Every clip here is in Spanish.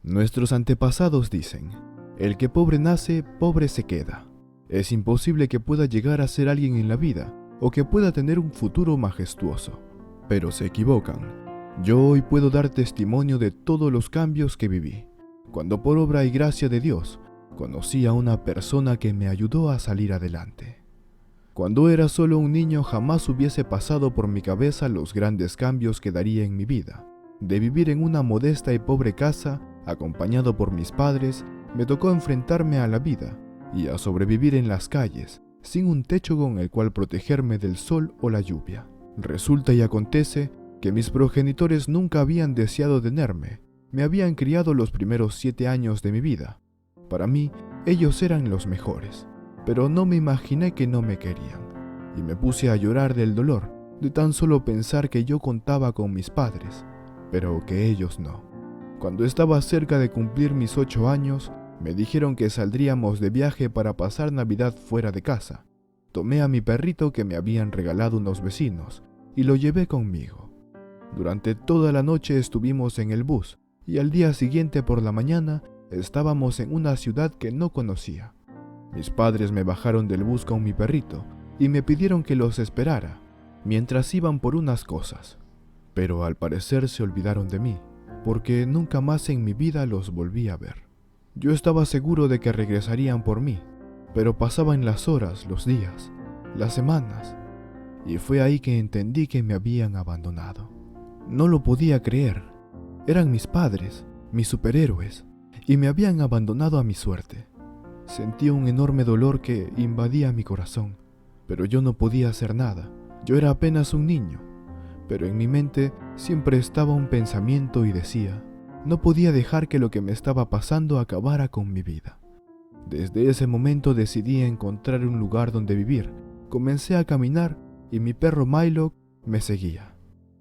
Nuestros antepasados dicen, el que pobre nace, pobre se queda. Es imposible que pueda llegar a ser alguien en la vida o que pueda tener un futuro majestuoso. Pero se equivocan. Yo hoy puedo dar testimonio de todos los cambios que viví, cuando por obra y gracia de Dios conocí a una persona que me ayudó a salir adelante. Cuando era solo un niño jamás hubiese pasado por mi cabeza los grandes cambios que daría en mi vida. De vivir en una modesta y pobre casa, acompañado por mis padres, me tocó enfrentarme a la vida y a sobrevivir en las calles, sin un techo con el cual protegerme del sol o la lluvia. Resulta y acontece que mis progenitores nunca habían deseado tenerme, me habían criado los primeros 7 años de mi vida. Para mí, ellos eran los mejores, pero no me imaginé que no me querían, y me puse a llorar del dolor, de tan solo pensar que yo contaba con mis padres, pero que ellos no. Cuando estaba cerca de cumplir mis 8 años, me dijeron que saldríamos de viaje para pasar Navidad fuera de casa. Tomé a mi perrito que me habían regalado unos vecinos y lo llevé conmigo. Durante toda la noche estuvimos en el bus y al día siguiente por la mañana estábamos en una ciudad que no conocía. Mis padres me bajaron del bus con mi perrito y me pidieron que los esperara mientras iban por unas cosas. Pero al parecer se olvidaron de mí, porque nunca más en mi vida los volví a ver. Yo estaba seguro de que regresarían por mí, pero pasaban las horas, los días, las semanas, y fue ahí que entendí que me habían abandonado. No lo podía creer. Eran mis padres, mis superhéroes, y me habían abandonado a mi suerte. Sentía un enorme dolor que invadía mi corazón, pero yo no podía hacer nada. Yo era apenas un niño, pero en mi mente siempre estaba un pensamiento y decía, no podía dejar que lo que me estaba pasando acabara con mi vida. Desde ese momento decidí encontrar un lugar donde vivir. Comencé a caminar y mi perro Milo me seguía.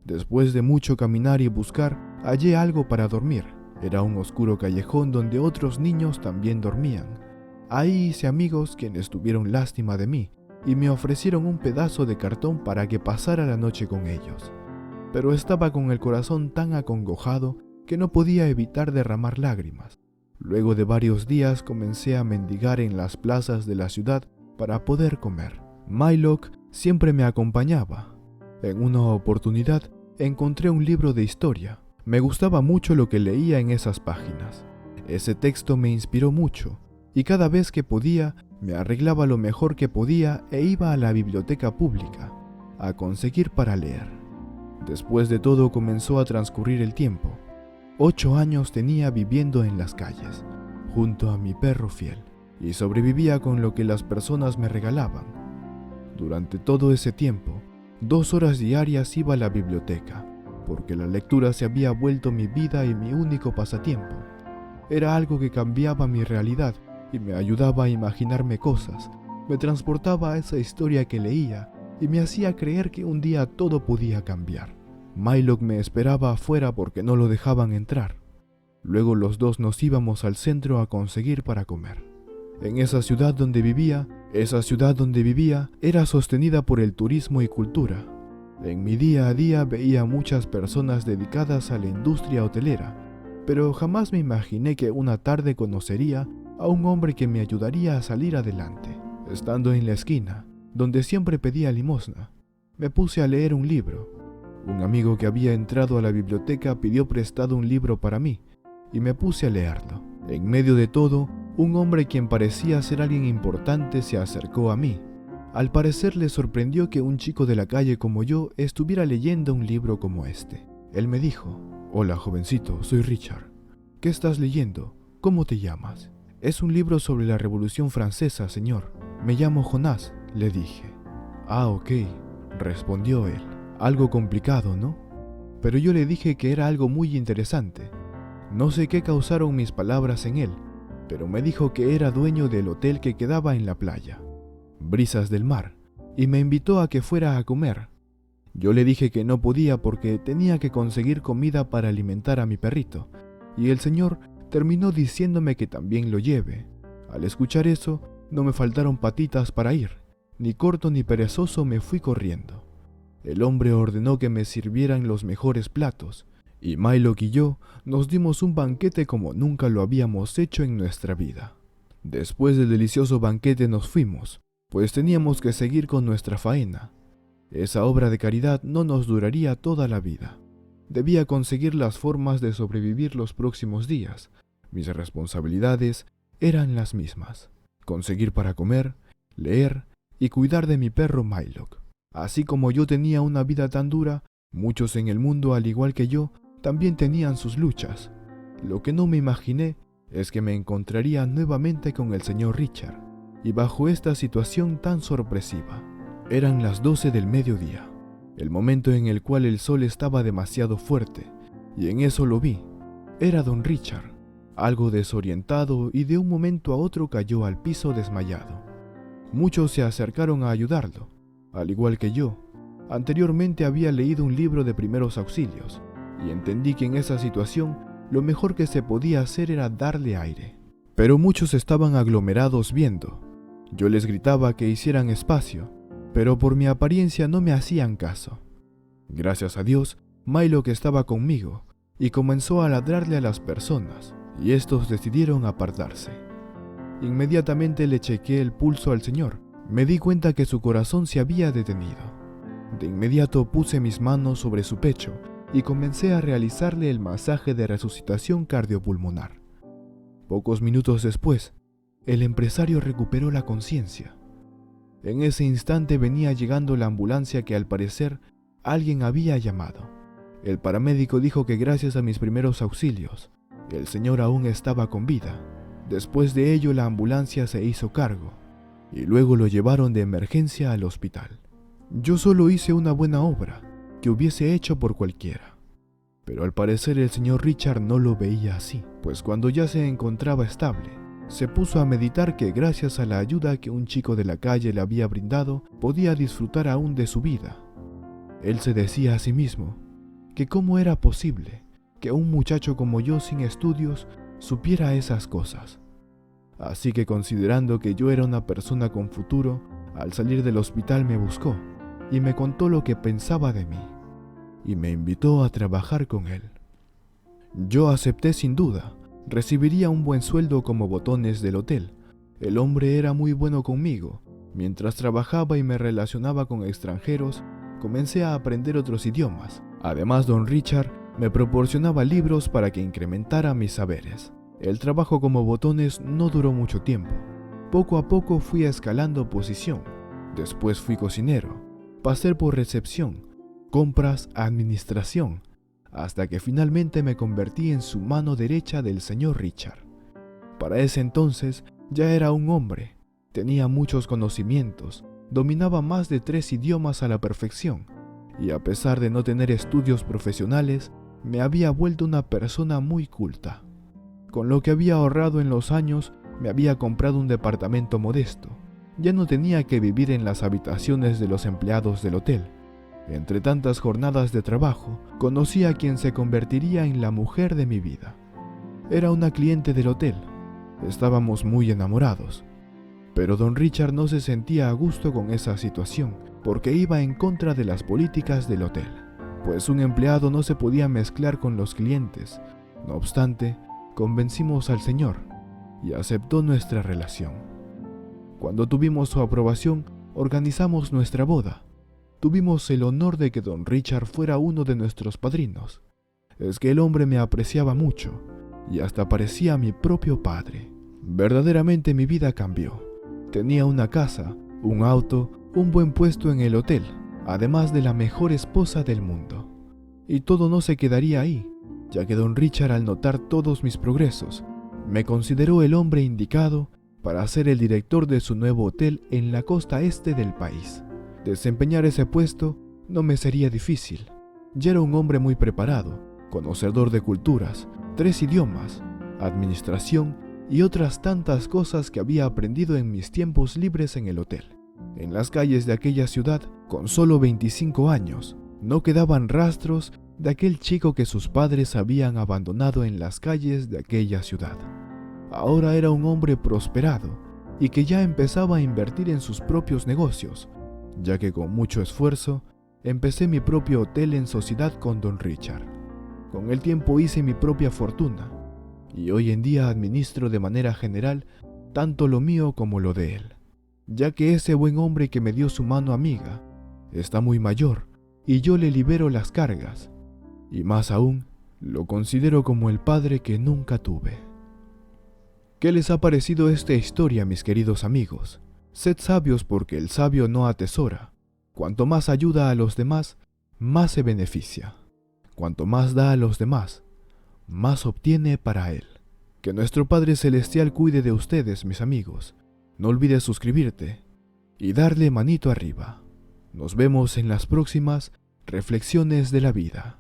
Después de mucho caminar y buscar, hallé algo para dormir. Era un oscuro callejón donde otros niños también dormían. Ahí hice amigos quienes tuvieron lástima de mí y me ofrecieron un pedazo de cartón para que pasara la noche con ellos. Pero estaba con el corazón tan acongojado que no podía evitar derramar lágrimas. Luego de varios días comencé a mendigar en las plazas de la ciudad para poder comer. Milo siempre me acompañaba. En una oportunidad encontré un libro de historia. Me gustaba mucho lo que leía en esas páginas. Ese texto me inspiró mucho y cada vez que podía me arreglaba lo mejor que podía e iba a la biblioteca pública a conseguir para leer. Después de todo comenzó a transcurrir el tiempo. 8 años tenía viviendo en las calles, junto a mi perro fiel, y sobrevivía con lo que las personas me regalaban. Durante todo ese tiempo, 2 horas diarias iba a la biblioteca, porque la lectura se había vuelto mi vida y mi único pasatiempo. Era algo que cambiaba mi realidad y me ayudaba a imaginarme cosas, me transportaba a esa historia que leía y me hacía creer que un día todo podía cambiar. Milo me esperaba afuera porque no lo dejaban entrar. Luego los dos nos íbamos al centro a conseguir para comer. En esa ciudad donde vivía era sostenida por el turismo y cultura. En mi día a día veía muchas personas dedicadas a la industria hotelera, pero jamás me imaginé que una tarde conocería a un hombre que me ayudaría a salir adelante. Estando en la esquina, donde siempre pedía limosna, me puse a leer un libro. Un amigo que había entrado a la biblioteca pidió prestado un libro para mí y me puse a leerlo. En medio de todo, un hombre quien parecía ser alguien importante se acercó a mí. Al parecer le sorprendió que un chico de la calle como yo estuviera leyendo un libro como este. Él me dijo, «Hola jovencito, soy Richard. ¿Qué estás leyendo? ¿Cómo te llamas?» «Es un libro sobre la Revolución Francesa, señor. Me llamo Jonás», le dije. «Ah, ok», respondió él. Algo complicado, ¿no? Pero yo le dije que era algo muy interesante. No sé qué causaron mis palabras en él, pero me dijo que era dueño del hotel que quedaba en la playa, Brisas del Mar, y me invitó a que fuera a comer. Yo le dije que no podía porque tenía que conseguir comida para alimentar a mi perrito, y el señor terminó diciéndome que también lo lleve. Al escuchar eso, no me faltaron patitas para ir. Ni corto ni perezoso me fui corriendo. El hombre ordenó que me sirvieran los mejores platos, y Mylock y yo nos dimos un banquete como nunca lo habíamos hecho en nuestra vida. Después del delicioso banquete nos fuimos, pues teníamos que seguir con nuestra faena. Esa obra de caridad no nos duraría toda la vida. Debía conseguir las formas de sobrevivir los próximos días. Mis responsabilidades eran las mismas: conseguir para comer, leer y cuidar de mi perro Mylock. Así como yo tenía una vida tan dura, muchos en el mundo, al igual que yo, también tenían sus luchas. Lo que no me imaginé es que me encontraría nuevamente con el señor Richard, y bajo esta situación tan sorpresiva. Eran las 12 del mediodía, el momento en el cual el sol estaba demasiado fuerte, y en eso lo vi. Era don Richard, algo desorientado, y de un momento a otro cayó al piso desmayado. Muchos se acercaron a ayudarlo, al igual que yo. Anteriormente había leído un libro de primeros auxilios, y entendí que en esa situación lo mejor que se podía hacer era darle aire. Pero muchos estaban aglomerados viendo. Yo les gritaba que hicieran espacio, pero por mi apariencia no me hacían caso. Gracias a Dios, Mylock estaba conmigo, y comenzó a ladrarle a las personas, y estos decidieron apartarse. Inmediatamente le chequeé el pulso al señor. Me di cuenta que su corazón se había detenido. De inmediato puse mis manos sobre su pecho y comencé a realizarle el masaje de resucitación cardiopulmonar. Pocos minutos después, el empresario recuperó la conciencia. En ese instante venía llegando la ambulancia que al parecer alguien había llamado. El paramédico dijo que gracias a mis primeros auxilios, el señor aún estaba con vida. Después de ello, la ambulancia se hizo cargo y luego lo llevaron de emergencia al hospital. Yo solo hice una buena obra que hubiese hecho por cualquiera, pero al parecer el señor Richard no lo veía así, pues cuando ya se encontraba estable, se puso a meditar que gracias a la ayuda que un chico de la calle le había brindado, podía disfrutar aún de su vida. Él se decía a sí mismo que cómo era posible que un muchacho como yo sin estudios supiera esas cosas. Así que, considerando que yo era una persona con futuro, al salir del hospital me buscó y me contó lo que pensaba de mí, y me invitó a trabajar con él. Yo acepté sin duda. Recibiría un buen sueldo como botones del hotel. El hombre era muy bueno conmigo. Mientras trabajaba y me relacionaba con extranjeros, comencé a aprender otros idiomas. Además, don Richard me proporcionaba libros para que incrementara mis saberes. El trabajo como botones no duró mucho tiempo. Poco a poco fui escalando posición. Después fui cocinero. Pasé por recepción, compras, administración, hasta que finalmente me convertí en su mano derecha del señor Richard. Para ese entonces ya era un hombre, tenía muchos conocimientos, dominaba más de 3 idiomas a la perfección, y a pesar de no tener estudios profesionales, me había vuelto una persona muy culta. Con lo que había ahorrado en los años, me había comprado un departamento modesto. Ya no tenía que vivir en las habitaciones de los empleados del hotel. Entre tantas jornadas de trabajo, conocí a quien se convertiría en la mujer de mi vida. Era una cliente del hotel. Estábamos muy enamorados. Pero don Richard no se sentía a gusto con esa situación, porque iba en contra de las políticas del hotel, pues un empleado no se podía mezclar con los clientes. No obstante, convencimos al señor y aceptó nuestra relación. Cuando tuvimos su aprobación, organizamos nuestra boda. Tuvimos el honor de que don Richard fuera uno de nuestros padrinos. Es que el hombre me apreciaba mucho y hasta parecía mi propio padre. Verdaderamente mi vida cambió. Tenía una casa, un auto, un buen puesto en el hotel, además de la mejor esposa del mundo. Y todo no se quedaría ahí, ya que don Richard, al notar todos mis progresos, me consideró el hombre indicado para ser el director de su nuevo hotel en la costa este del país. Desempeñar ese puesto no me sería difícil. Ya era un hombre muy preparado, conocedor de culturas, 3 idiomas, administración y otras tantas cosas que había aprendido en mis tiempos libres en el hotel. En las calles de aquella ciudad, con solo 25 años, no quedaban rastros de aquel chico que sus padres habían abandonado en las calles de aquella ciudad. Ahora era un hombre prosperado y que ya empezaba a invertir en sus propios negocios, ya que con mucho esfuerzo empecé mi propio hotel en sociedad con don Richard. Con el tiempo hice mi propia fortuna, y hoy en día administro de manera general tanto lo mío como lo de él, ya que ese buen hombre que me dio su mano amiga está muy mayor y yo le libero las cargas, y más aún, lo considero como el padre que nunca tuve. ¿Qué les ha parecido esta historia, mis queridos amigos? Sed sabios porque el sabio no atesora. Cuanto más ayuda a los demás, más se beneficia. Cuanto más da a los demás, más obtiene para él. Que nuestro Padre Celestial cuide de ustedes, mis amigos. No olvides suscribirte y darle manito arriba. Nos vemos en las próximas reflexiones de la vida.